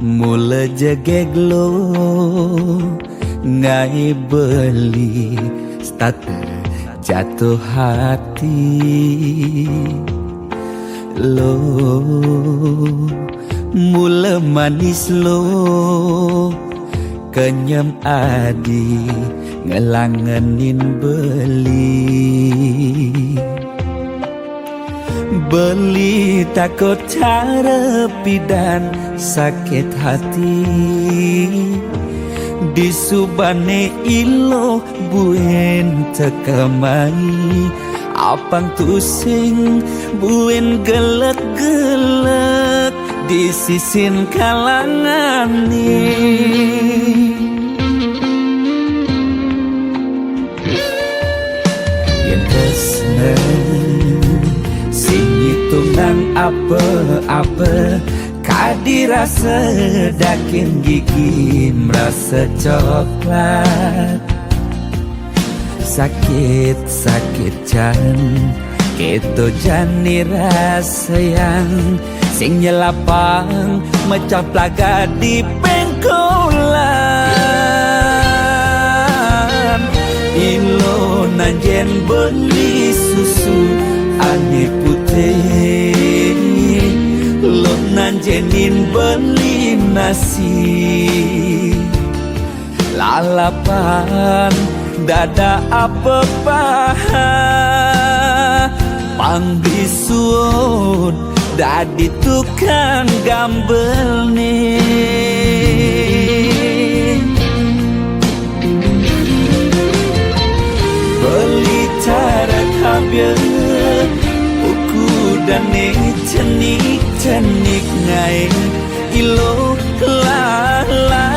Mula jegeglo ngai beli starter jatuh hati lo mula manis lo kenyam adi ngelangenin beli takut cara pidan sakit hati disubane ilo buen tekamai apang tusing buen gelek-gelek di sisin kalangan yang kesnen sing hitungan apa-apa kadirasa dakin gigi merasa coklat sakit jan keto jani rasa yang sing nyelapang macam plaga di pengkolan ilo nanjen beli susu ane putih lo nanjenin beli nasi lalapan dada apa paha pangbisuun dadi tukang gambel nih beli cara kabel uku dan cenik ngai ilo lala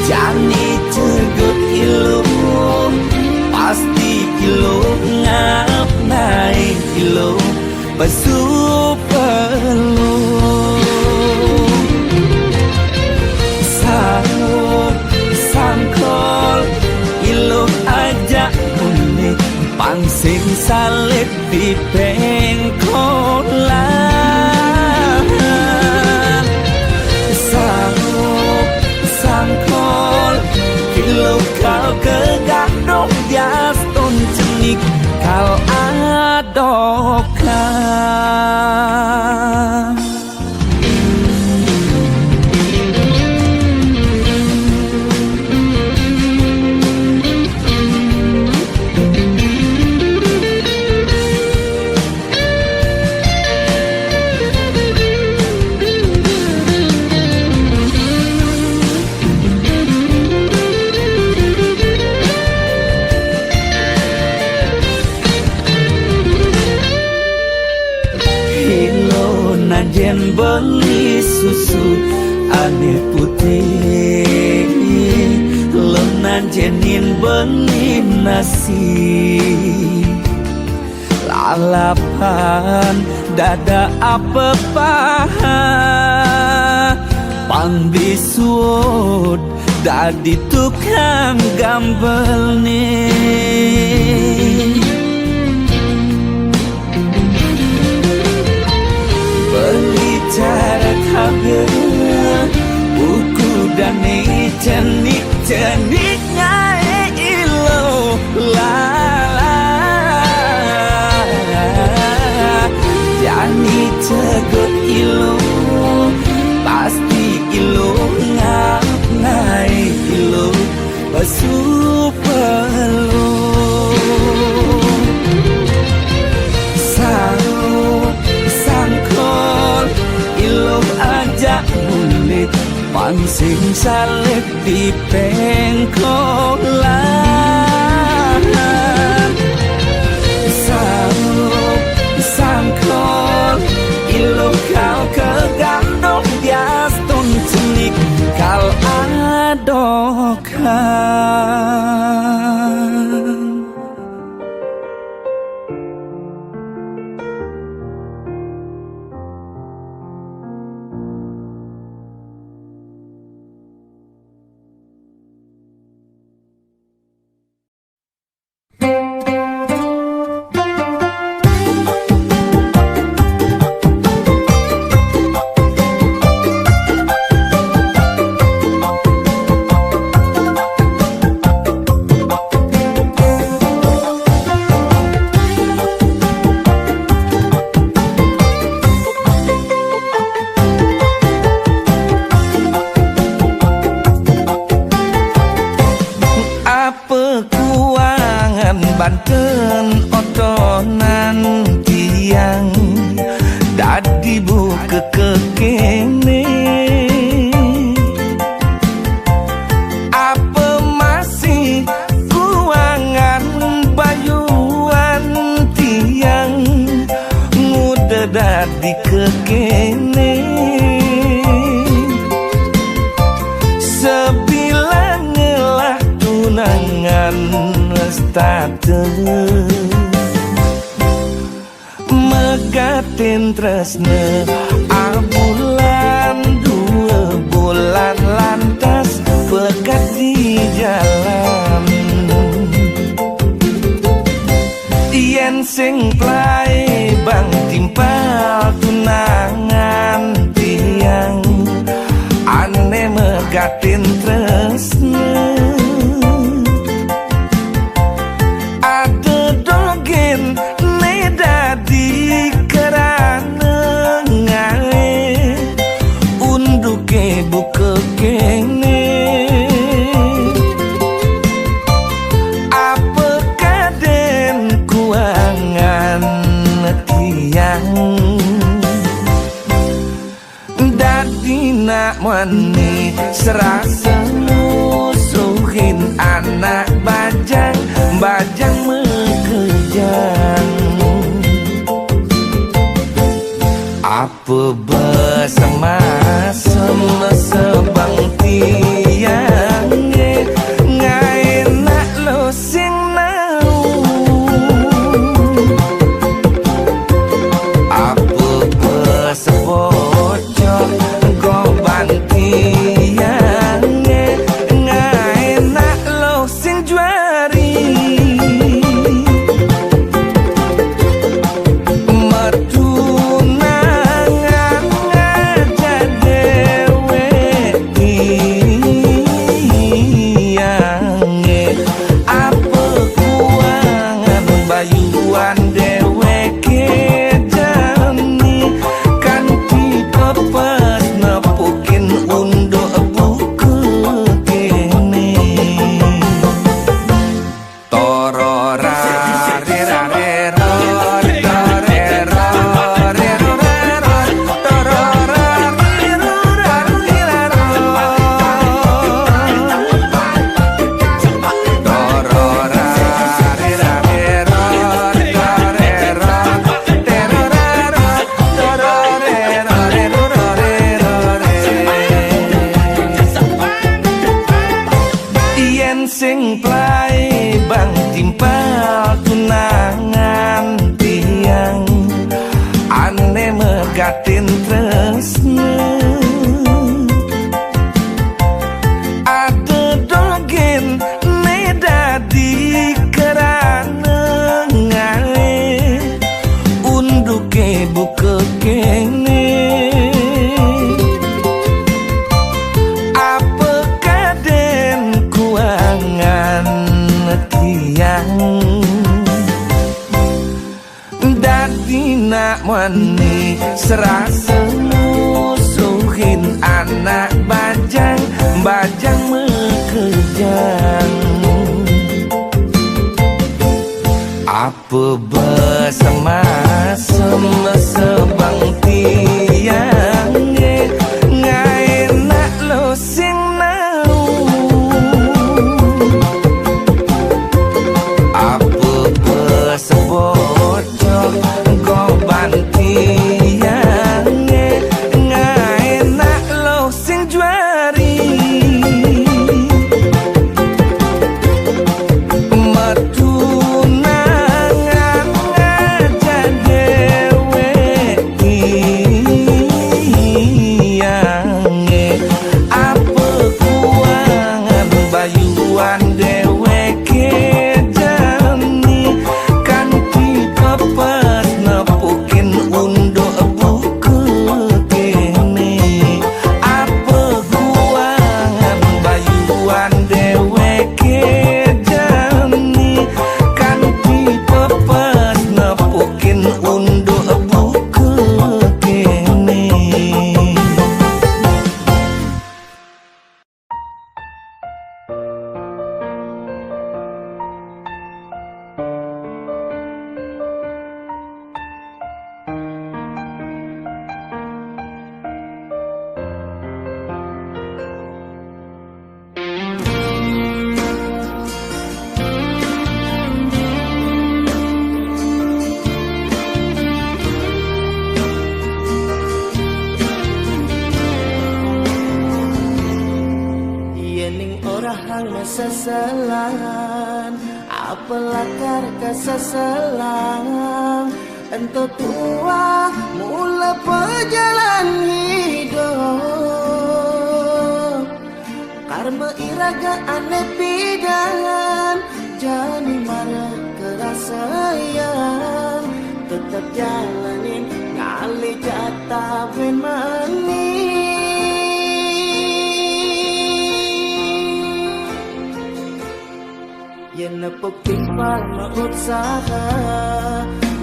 jani cegut ilo pasti ilo ngap naik ilo pasu perlu sangkol ilo ajak unik pangsing salib di pengkolan sangkol ilo kau kegandong dias ton cenik kau adokan jen beli susu ane putih lo nanjenin beli nasi lalapan dada apa paha pangbisuun dadi tukang gambel nih cara kabel buku dan cenik ngai ilo lala jani cegut ilo pasti ilo ngap ngai ilo pasu perlu sangkol ilo ajak bulit pangsing salib di pengkolan sangkol ilo kau kegandong dias ton cenik kau adokan kekene. Apa masih kuangan bayuan tiang muda dadi kekene. Sebilang ngelah tunangan status megatin tresne abulan 2 bulan lantas pekat di jalan. Yen sing plai bang timpal tunangan tiang ane megatin tresne. Ada dogen dadi kerana ngae unduke buka kene. Apa kaden kuangan tiang dadi nak mani serasa musuhin anak bajang bajang mekejang. Apa bersama sebang tiang ngai nak lo sing nau. Apa bersebocor goban tiang ngai nak lo sing juari. Sing plai bang timpal tunangan tiang ane megatin tresne. Ada dogen ne dadi kerana ngae unduke buka kene. Dadi nak mani serasa musuhin anak bajang bajang mekejang. Apa bersama sebang tiang ngai nak lo sing nau. Apa bersebocor goban tiang ngai nak lo sing juari. Metunangan aja dewe seselan, apalah karka seselang. Ento tua mula perjalanan hidup, karma iraga aneh pidan, jadi marah kerasayang. Tetap jalanin ngali jatah ben mani. Yang nepuk timpal usaha,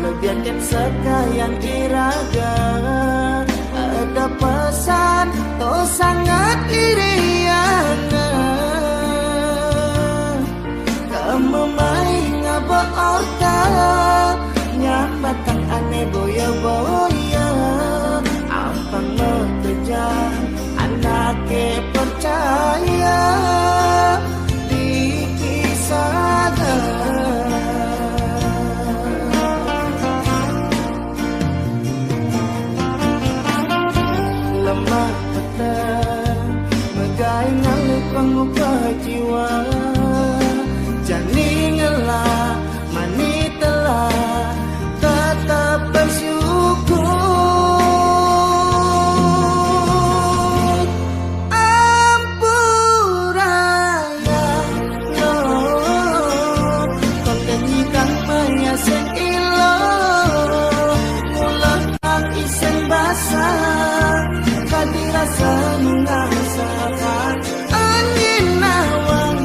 lebihankan sekalian iraga. Ada pesan to sangat iriana, kamu main ngaba orta, nyambatang aneh boya-boya. Ampang metejang anake percaya lemah petang megai ngalih pengubah jiwa. Jani ngelah mani telah tetap bersyukur. Ampuraya Lord, konten ikan mayasen ilo, mulah ang isen basah, dirasa mengasakan angin nawang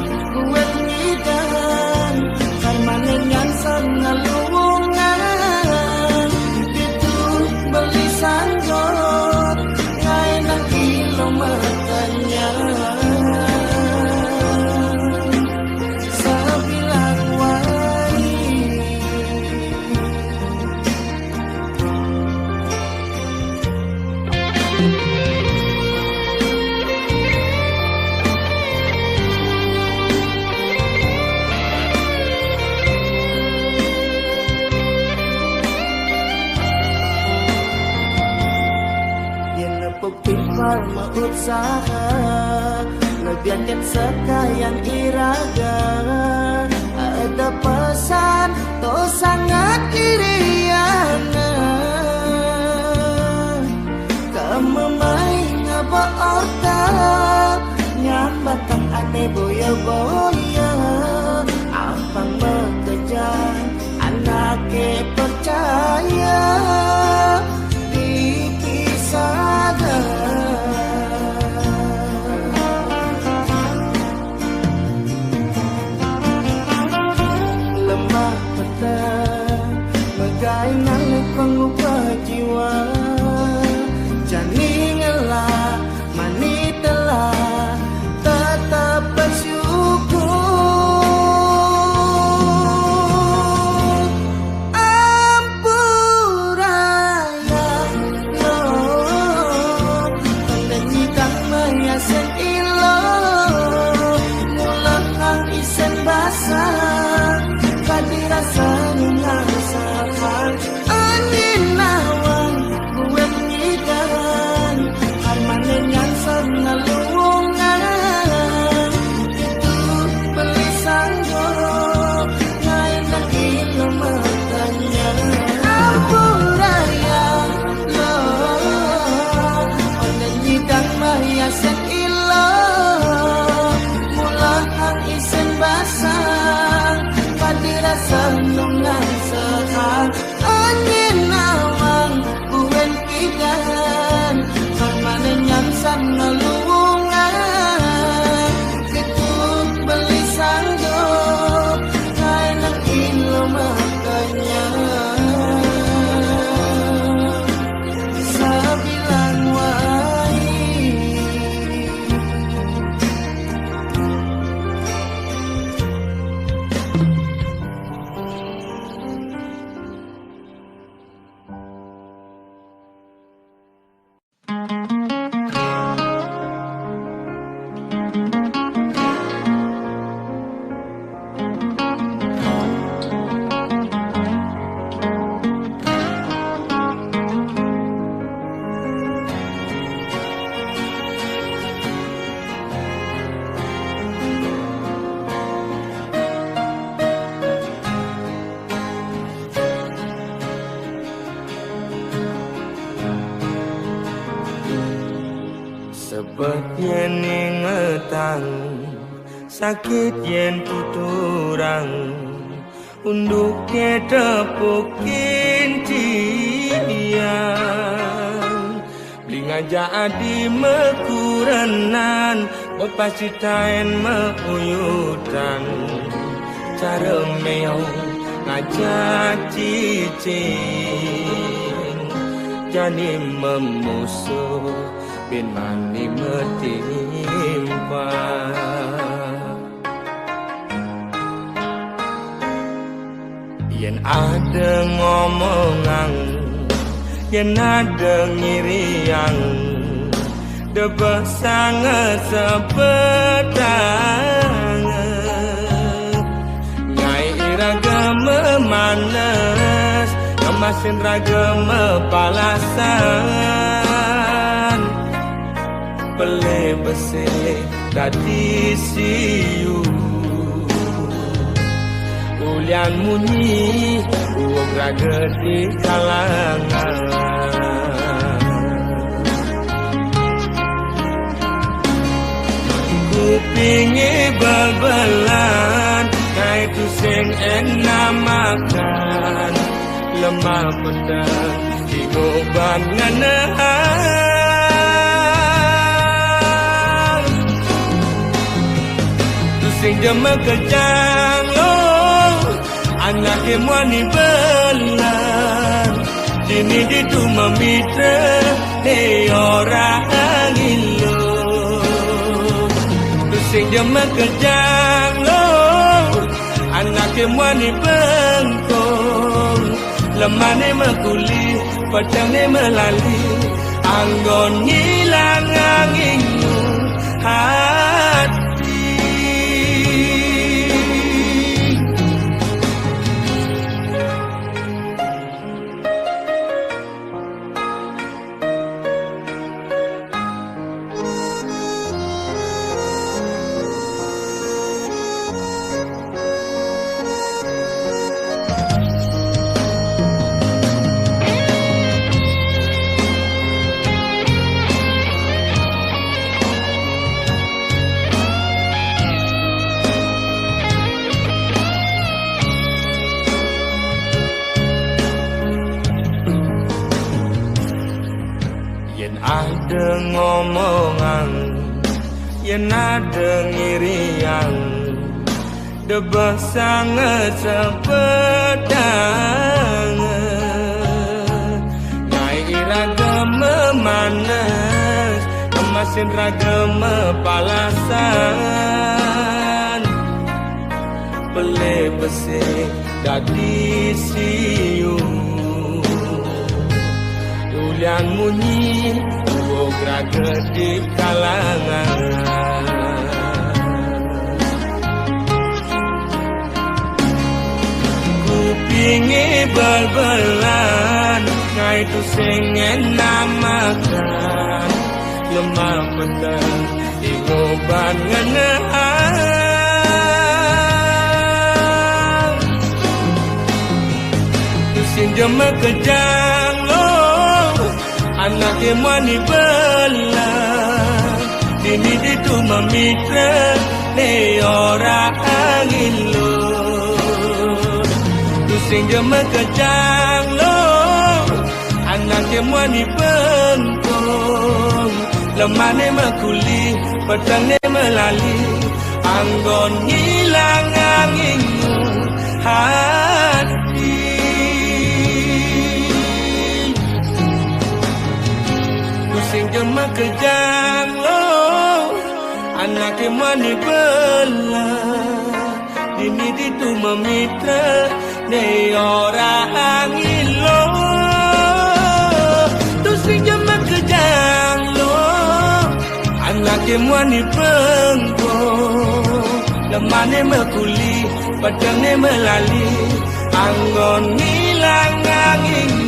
buat ngidan, karmanen yang sangat luwungan itu beli sanggot ngai nang kilometernya sebilang wani. Timpal usaha, lebihankan sekalian iraga. Ada pesan to sangat iriana, kamu main ngaba orta, nyambatang aneh boya-boya. Ampang metejang anake percaya lemah petang megai ngalih pengubah jiwa. Jani ngelah mani telah tetap bersyukur. Ampuraya Lord, konten ikan mayasen ilo, mulah ang isen basah, dirasa mengasakan angin nawang buat ngidan, Sebab yen ingetang sakit yen tuturang unduknya tepukin tiang beli ngajak adi mekuranan bepasti tain meuyutan cara meong ngajak cicing jadi memusuh bin mani metimpa yen ada ngomongan yen ada ngiriang debah sangat sepetang ngai iraga memanas kemasin raga mepalasan pele besi dadi siu ulian munyi uang raga di kalangan kupingi bal-balan kaitu sing enak makan lemah pedang digoban nganehang tu sing jema kejang lo anak emwani belan dini ditu memitra de orang ilo tu sing jema kejang lo anak emwani bengkong lemane mekuli pedangnya melali anggon ngilang anginmu hati ada ngomongan yen ada ngiriang debah sangat sepedang ngai iraga memanas kemasin raga mepalasan pele besi dadi siu ulian munyi uang raga di kalangan kupingi bal-balan ngai tu sing enak makan lemah pedang digoban nganehang tu sing jema kejang lo anak emwani belan dini ditu memitra de orang ilo tu sing jema kejang lo anak emwani bengkong lemane mekuli pedangnya melali anggon ngilang anginmu hati sing jema kejang lo anak emani belan dini ditu memitra de orang ilo tu sing jema kejang lo anak emani bengkong lemane mekuli pedangnya melali anggon ngilang anginmu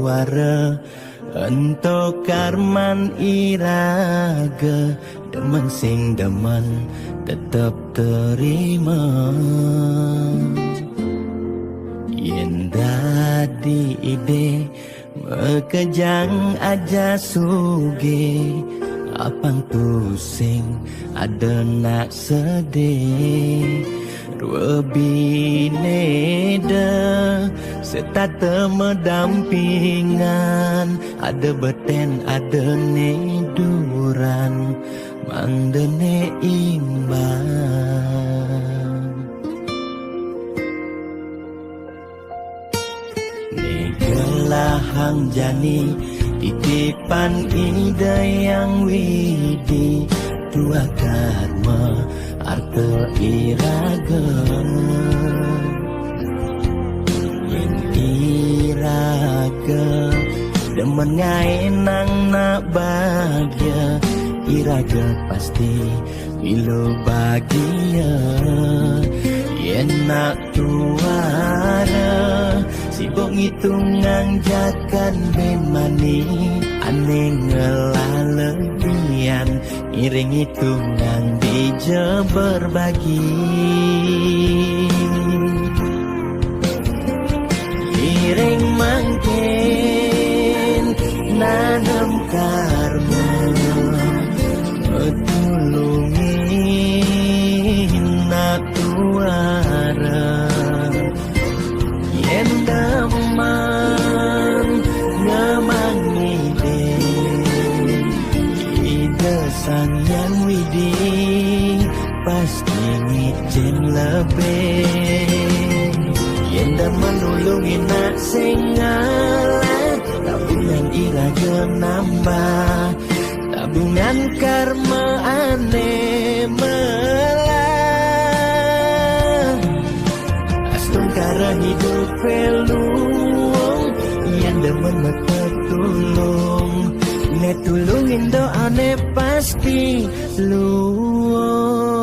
suara ento karman iraga demen sing demen tetep terima yen dadi ide mekejang aja suge apang pusing ada nak sedih dua bineda serta medampingan ada beten ada neduran mandene imbang negelahang jani titipan ida yang widi dua karma arta iraga yang iraga demen ngainang nak bahagia iraga pasti bila bahagia yen nak tuara sibuk ngitungan jakan ben mani aneh ngelalebian iring hitungan bija berbagi iring mangkin nanam karma tulungin nak tuara yen daman ngamang ide sang yang widi pasti ngicin lebih yen daman nulungin nak singalah tabungan iraga nambah tabungan karma aneh melah astung kara hidup peluang yang demen metulung netulungin doane pasti luang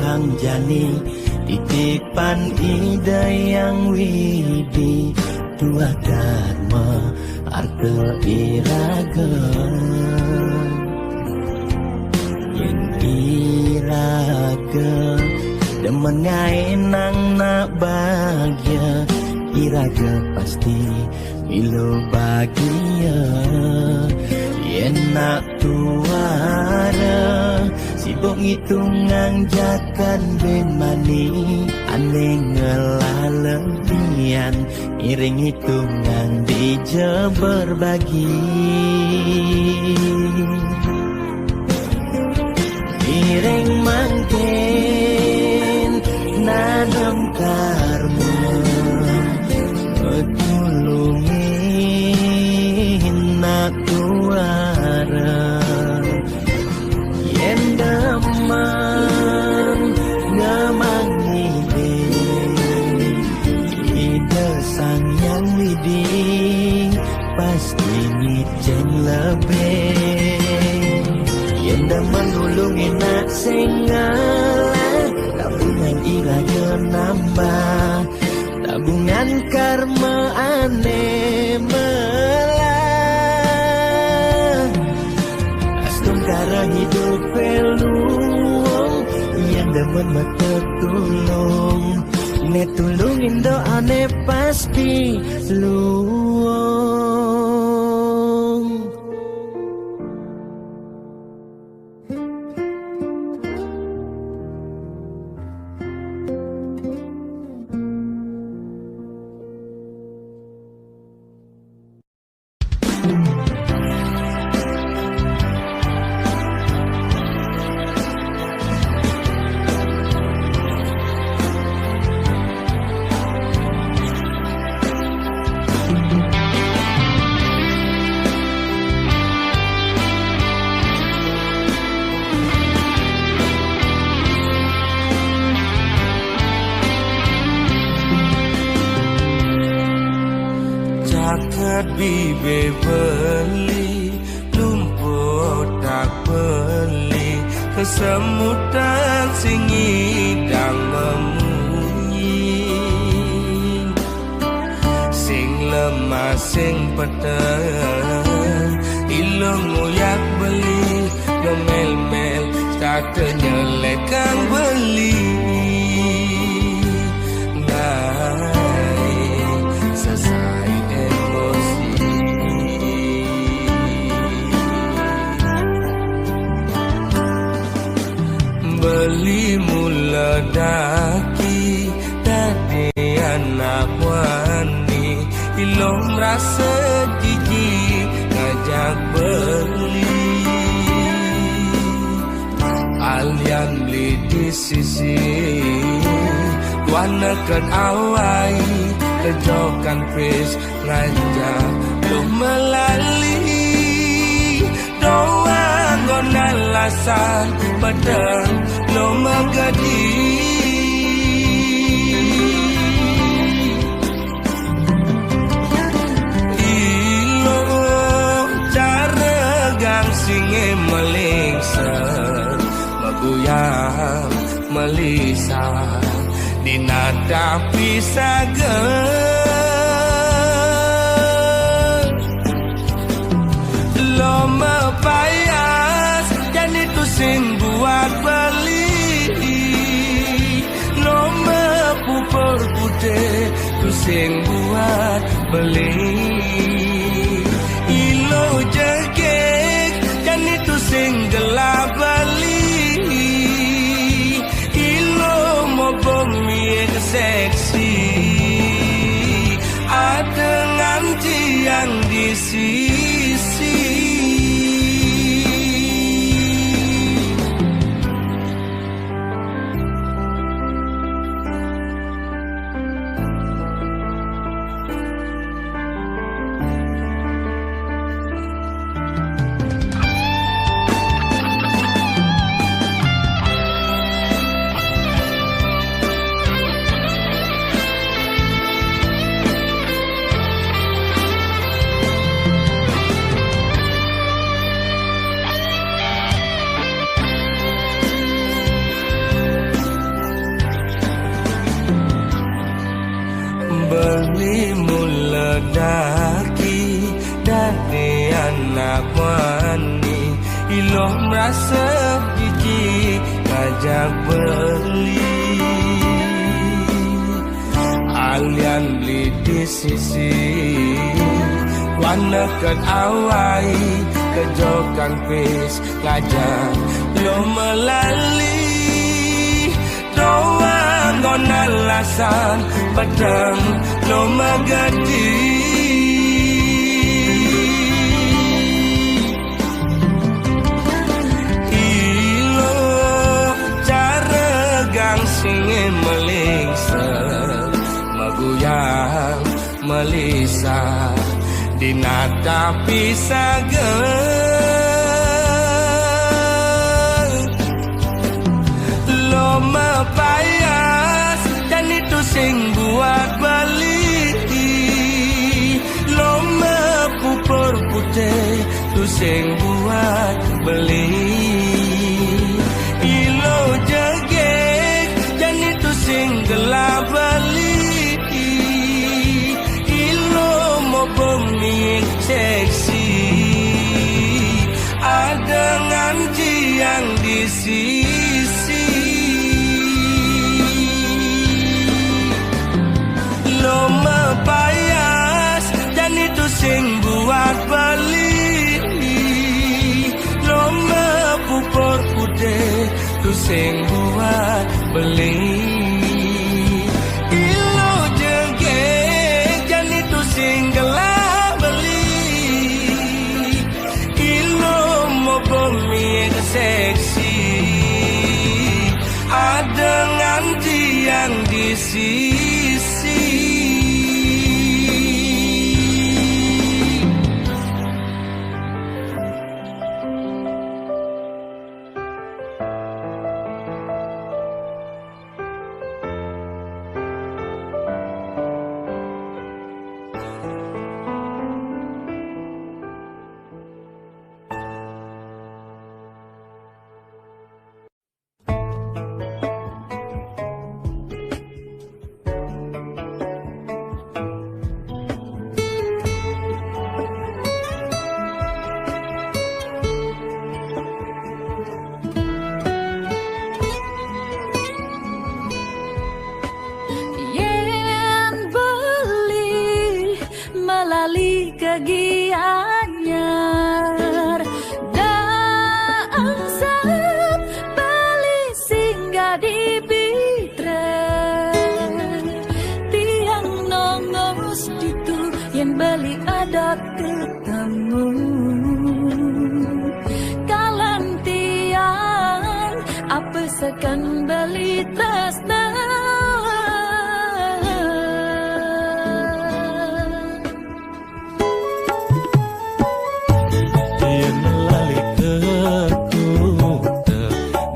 hang jani titipan ida yang widi dua karma arta iraga yang iraga demen ngainang nak bahagia iraga pasti bila bahagia yen nak tuara sibuk ngitungan jakan ben mani aneh ngelalebian iring hitungan bija berbagi iring mangkin nanam karma tulungin nak tuara yen daman ngamang ide sang yang widi pasti ngicen lebih yen daman nulungin nak singalah tabungan iraga nambah tabungan karma aneh melah astung kara hidup peluang yang demen metulung netulungin doane pasti luang bibe beli lumpur tak beli kesemutan sing ngidang memunyi sing lemah sing peteng ilung nguyak beli ngemel-mel tak nyelek kang beli selesai emosi beli mula daki dari anak wani ilong rasa jijik ngajak beli alian beli di sisi wanakan awai kejokan pres ngajak lu melalui doang ngon alasan padang lo magadi ilo cara gang singe melingsa maguyang melisa dinadapi sageng lo mepayas dan itu sing buat beli lo mepupur putih itu sing buat beli ilo jegek dan itu sing gelap beli bumi seksi ada nganti yang di sisi beli mula daki dari anak wani ilo merasa jijik ngajak beli alian beli di sisi wanakan awai kejokan pes ngajak lo melalui doang ngon alasan padang lo magadi ilo cara gang singe melingsa maguyang melisa dinadapi sageng lo mepayas dan itu sing buat beli lo mepupur putih itu sing buat beli ilo jegek dan itu sing gelap beli ilo mau bumi seksi ada nganti yang di sisi lo mepayas dan itu sing buat beli lo mepupur putih itu sing buat beli ilo jegek dan itu sing gelap beli ilo mau bumi seksi ada nganti yang di sisi tekan bali tresna. Yen lali kekuta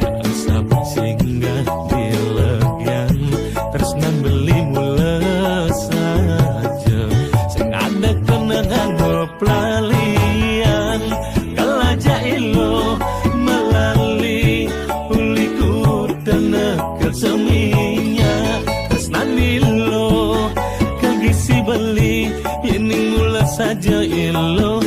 dan sabuk singgah dilegan tresnan beli mula saja sing ada kenangan pelalian kalaja ilo melali uliku tenek keseminya tresnan ilo kagisi beli yening mula saja ilo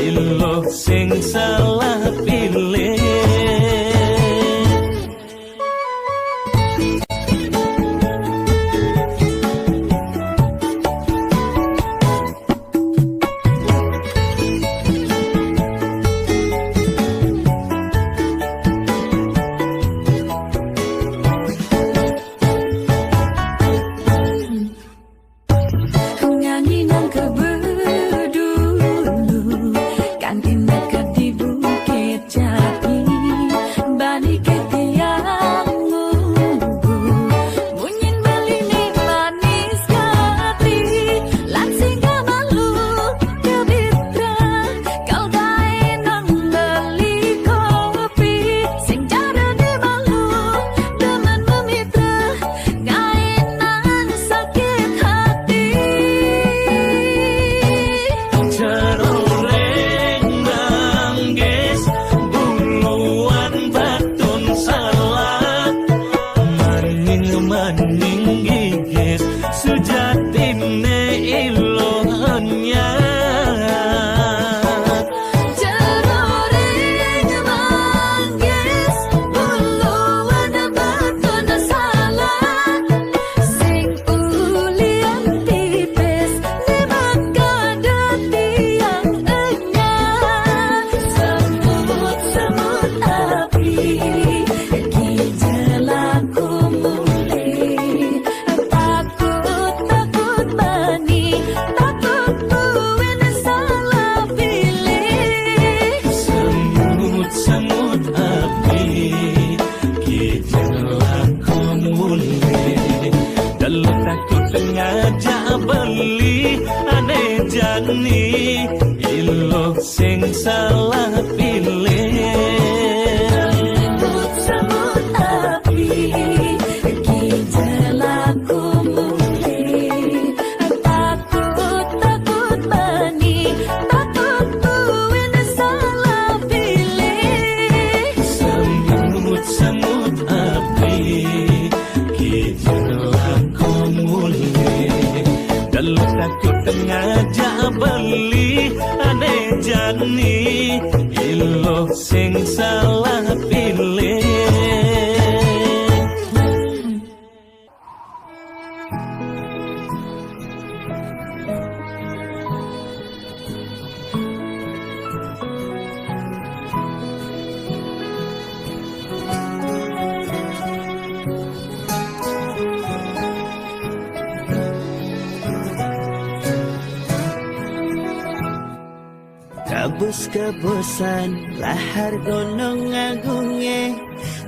ilo sing salah pilih. Ilo sing salah pilih. Samut api kijelaku mulai. Takut mani, takut buin salah pilih. Samut api kijelaku mulai. Dalam takut ngajak beli aneh jani ilo sing salah pilih. Abus kebosan lahar gunung agungnya,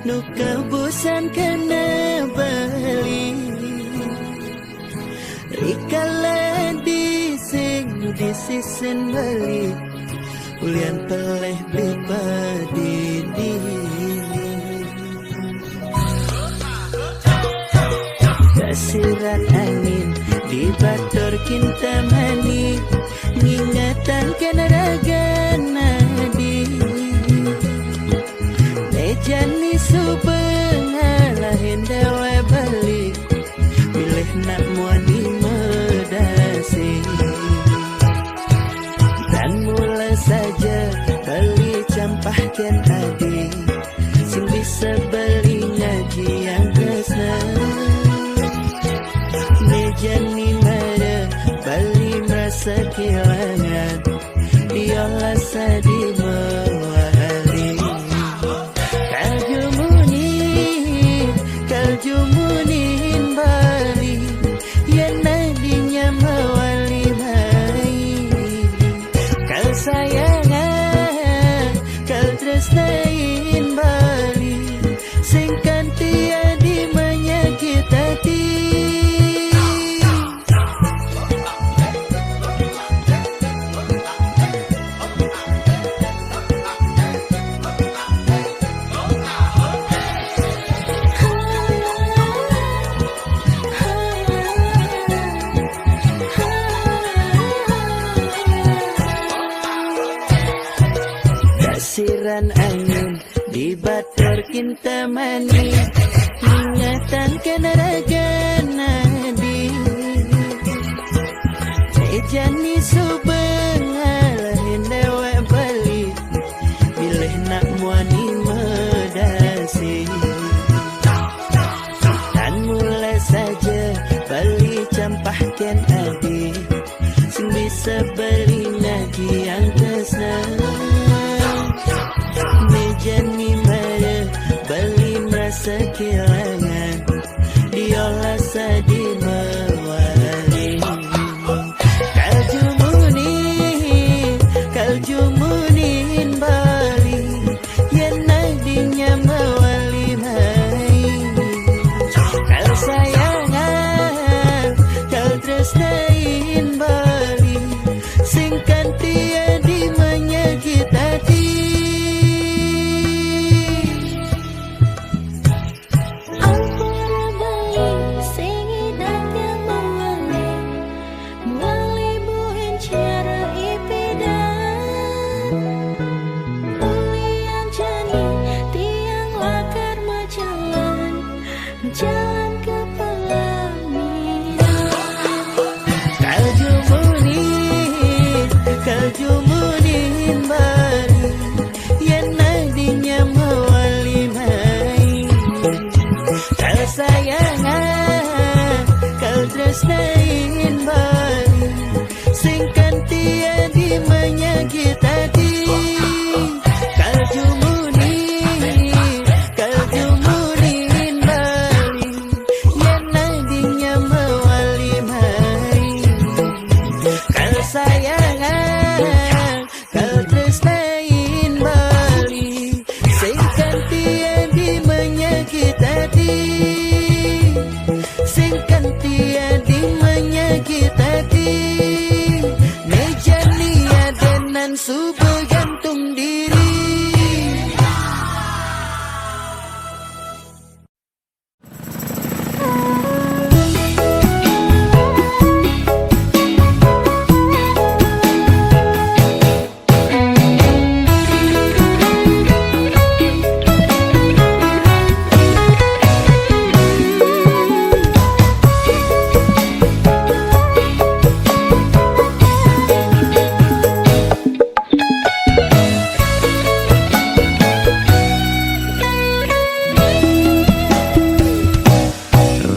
nu kebosan kena beli. Rikala dising disisen beli, ulian peleh bipadi. Kasiran angin di batur kinta mani, ngingatan kena raga nadi. Mejani subengalahin dewa balik, pilih nak muani medasi. Dan mula saja beli campahkan adi, sing bisa beli ngaji yang kesna. Mejani mara bali merasa kehilangan, diolah sadi mewahali. Kaljumunin bali, yang nadinya mewali mai. Kal sayangan, kal tresnain bali, singkan tiada menyakit hati. Kasiran angin di batur kinta mani, ingatan kena raga nadi. Mejani subengalahin dewa bali, pilih nak muani medasi. Dan mulai saja bali campahkan adi, sing bisa beli ngaji yang kesna. Mejani mara bali merasa kehilangan, diolah sadi mewali. Kaljumunin bali, yang nadinya mewali mai. Kal sayangan, kal tresnain bali, singkan tiada menyakit hati. Ampura bali singidan yang mewali, mewali buhin cara ipidan. Ulian jani tiang lakar majalan, jalan ke pelaminan. Kaljumunin bali, yang nadinya mewali mai. Kal sayangan, kal tresnain bali, singkan tiada menyakit hati. Kaljumunin bali, yang nadinya mewali mai. Kal sayangan, kal tresnain bali, singkan tiada menyakit hati. Singkan tiada menyakit hati. Mejani adenan subuh gantung diri.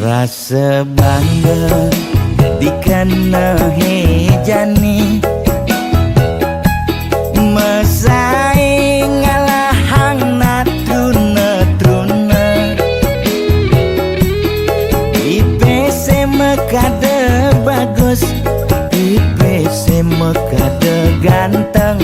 Rasa bangga dikana hejani, mesaing ngalahang natruna-truna. IPC mekade bagus, IPC mekade ganteng,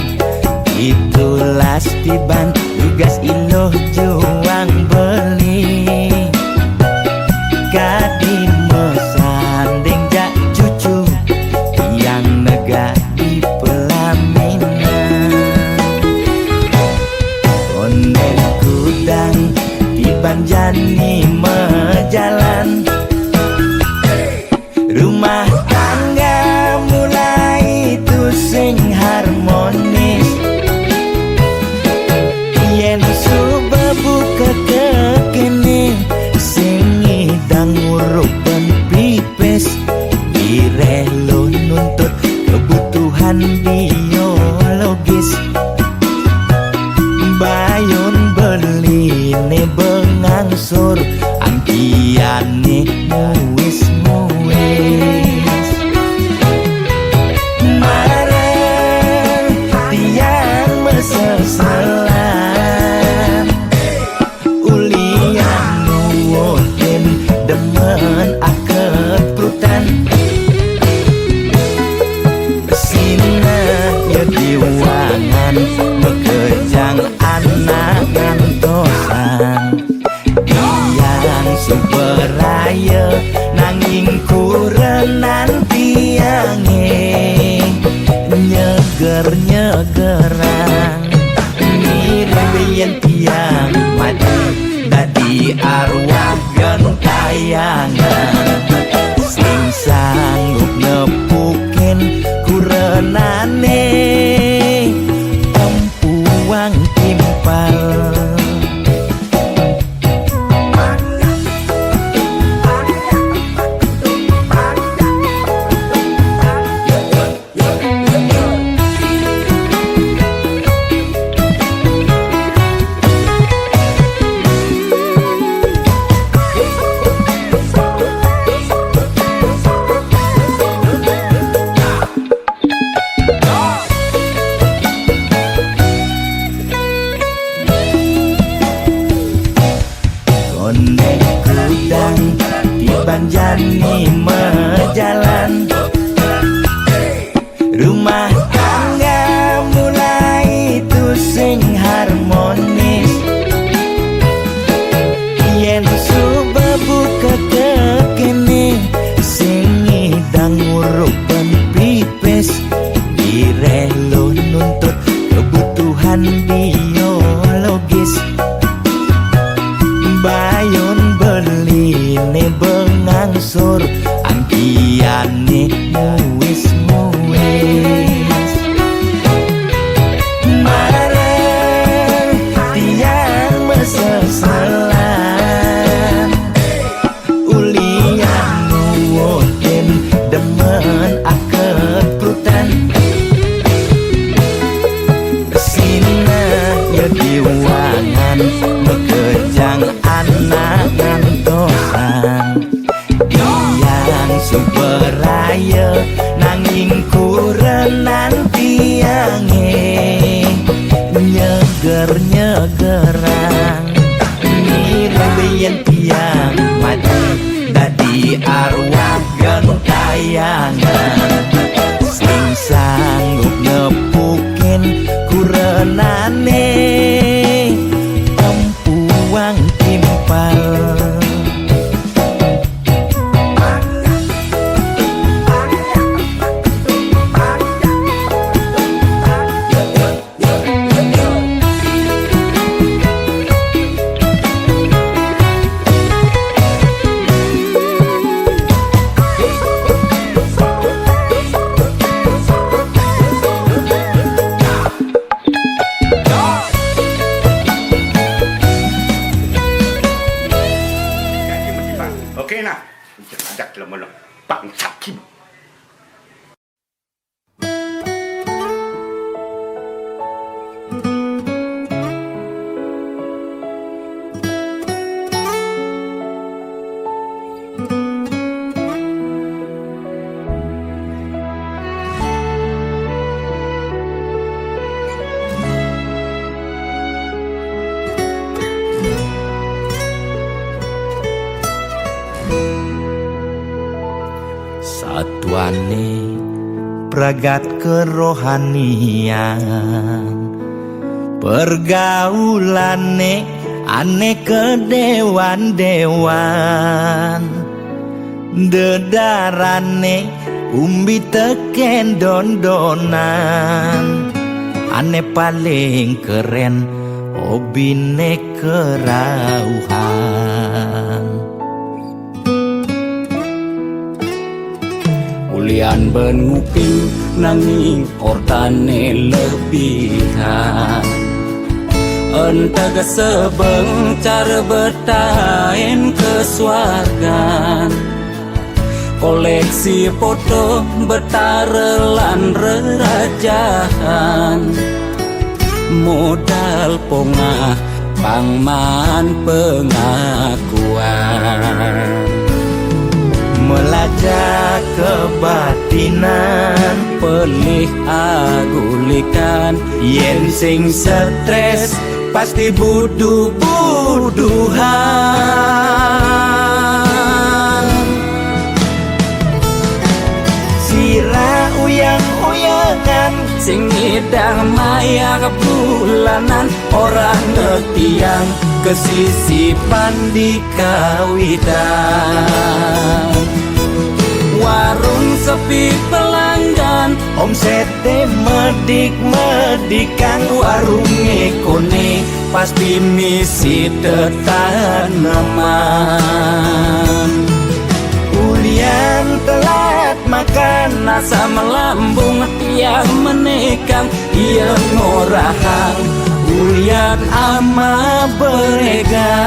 lane muis marah tiang meseselan ulian nuwotin demen akep prutan sina ya diwangan bekejang anak ngantosan yang superaya nanging kurenan tiange nyeger-nyegerang nirien tiang mati dadi arwah gentayangan sing sanggup nepukin kurenane empuang timpal. Oke nah, ajak lemon Bang Sakim. Satuane pragat kerohanian pergaulane ane kedewan-dewan dedarane umbi teken dondonan ane paling keren hobine kerauhan ulian benuping nanging ortane lebihan entega sebeng cara bertain kesuargan koleksi foto betarelan rerajahan modal pongah pangman pengakuan melacak kebatinan pelih agulikan yen sing stres pasti buduh-buduhan sira uyang-uyangan sing ngidang maya bulanan orang ngetiang kesisipan di kawitan warung sepi pelanggan omsete medik-medikan warung ekone pasti misi tetaneman ulian telat makan nasa melambung yang menekang ia ngorahang ulian ama beregan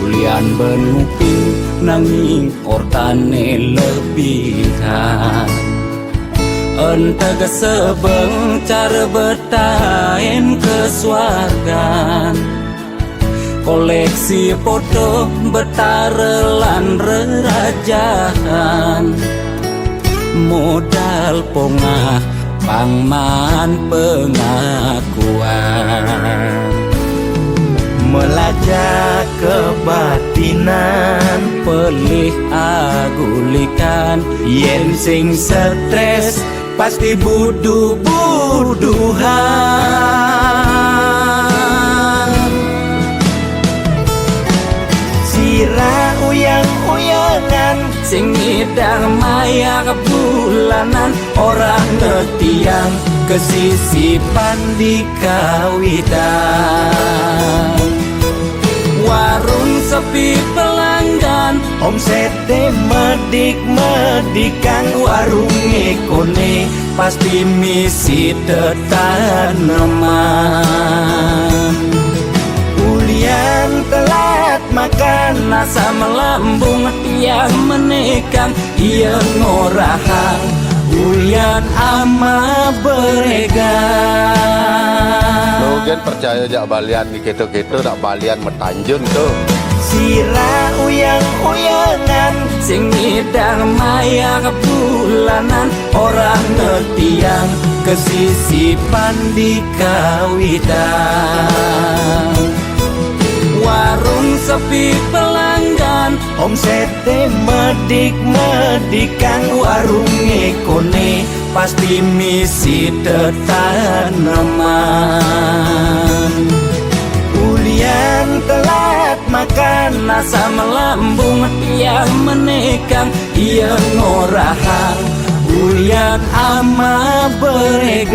ulian benuping nanging ortane lebihan entega sebeng cara bertain kesuargan koleksi foto betarelan rerajahan modal pongah pangman pengakuan melacak kebatinan pelih agulikan yen sing stres pasti buduh-buduhan ngidang maya bulanan orang ngetiang kesisipan di kawitan. Warung sepi pelanggan, omsete medik-medikan. Warung ekone pasti misi tetaneman. Ulian telat makan, nasa melambung tiang menekan. Ia ngorahang, ulian ama beregan. Mungkin percaya jak balian di keto-keto tak balian metanjun tuh. Sira uyang-uyangan, sing ngidang maya bulanan. Orang ngetiang kesisipan di kawitan. Warung sepi pelanggan, omsete medik-medikan. Warung ekone pasti misi tetaneman. Ulian telat makan, nasa melambung tiang menekan. Ia ngorahang, ulian ama beregan.